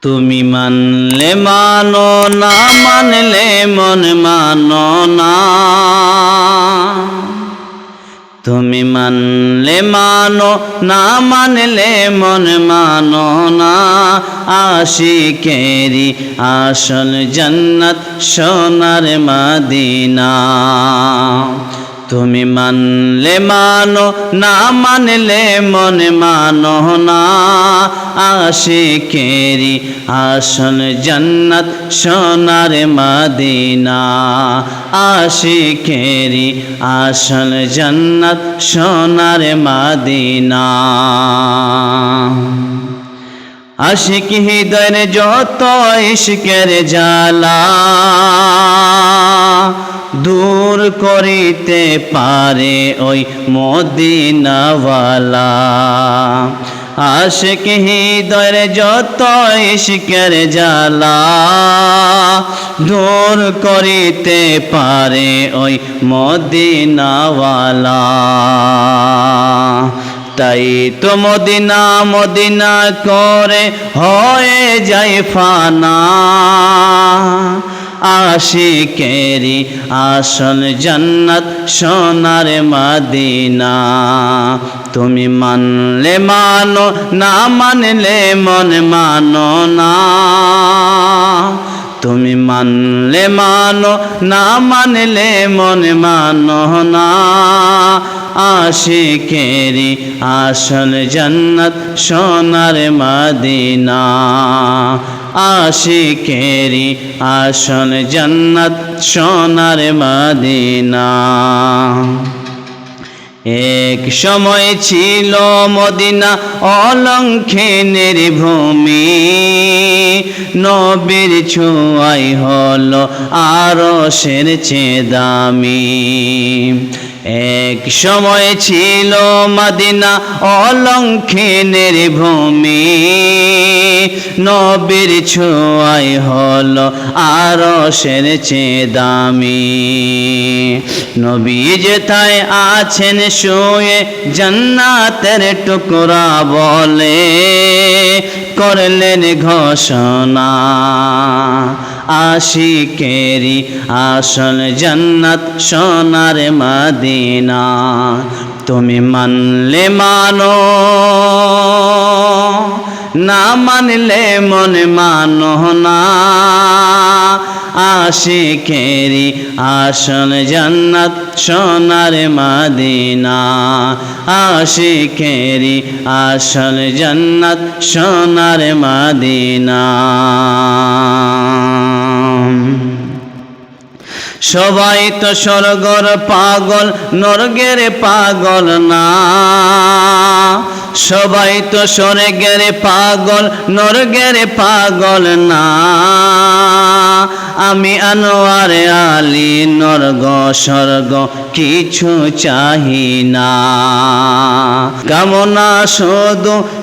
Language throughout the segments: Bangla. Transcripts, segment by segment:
তুমি মানলে মানো, না মানলে মন মানো না। তুমি মানলে মানো, না মানলে মন মানো না। আশিকেরি আসল জান্নাত সোনার মদিনা। তুমি মানলে মানো, না মানলে মন মানো না। আশিকেরি আসল জান্নাত সোনার মদিনা। আশিকেরি আসল জান্নাত সোনার মদিনা। আশিক হৃদয়ের যত ইশকের জ্বালা দূর করিতে পারে ওই মদিনাওয়ালা। আশিক হৃদয়ের যত ইশকের জ্বালা দূর করিতে পারে ওই মদিনাওয়ালা। তাই তো মদিনা মদিনা করে হয়ে যায় ফানা। আশিকেরি আসল জান্নাত সোনার মদিনা। তুমি মানলে মানো, না মানলে মন মানো না। তুমি মানলে মানো, না মানলে মন মানো না। আশিকেরি আসল জান্নাত সোনার মদিনা। আশিকেরি আসল জান্নাত সোনার মদিনা। এক সময় ছিল মদিনা অলঙ্ঘনের ভূমি। নবীর ছোঁয়াই হলো আরশের চেয়ে দামি। এক সময় ছিল মদিনা অলঙ্ঘনের ভূমি। নবীর ছোঁয়াই হলো আরশের চেয়ে দামি। নবী যেথায় আছেন শুয়ে জান্নাতের টুকরা বলে করলেন ঘোষণা। আশিকেরি আসল জান্নাত সোনার মদিনা। তুমি মানলে মানো, না মানলে মন মানো না। আশিকেরি আসল জান্নাত সোনার মদিনা। আশিকেরি আসল জান্নাত সোনার মদিনা। সবাই তো স্বর্গের পাগল নরকের পাগল না। সবাই তো স্বর্গের পাগল নরকের পাগল না। আমি আনোয়ার আলী নরক স্বর্গ কিছু চাহি না।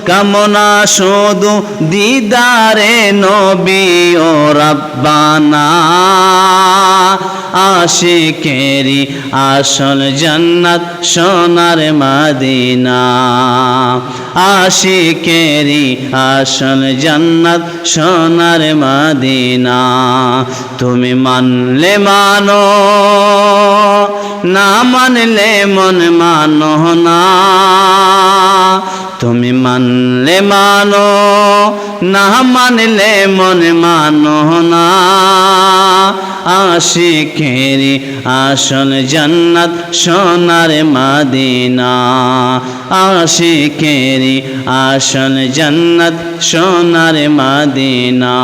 কামনা শুধু দিদারে নবী ও রাব্বানা। আশিকেরি আসল জান্নাত সোনার মদিনা। আশিকেরি আসল জান্নাত সোনার মদিনা। তুমি মানলে মানো, না মানলে মন মানো না। তুমি মানলে মানো, না মানলে মন মানো না। আশিকেরি আসল জান্নাত সোনার মদিনা। আশিকেরি আসল জান্নাত সোনার মদিনা।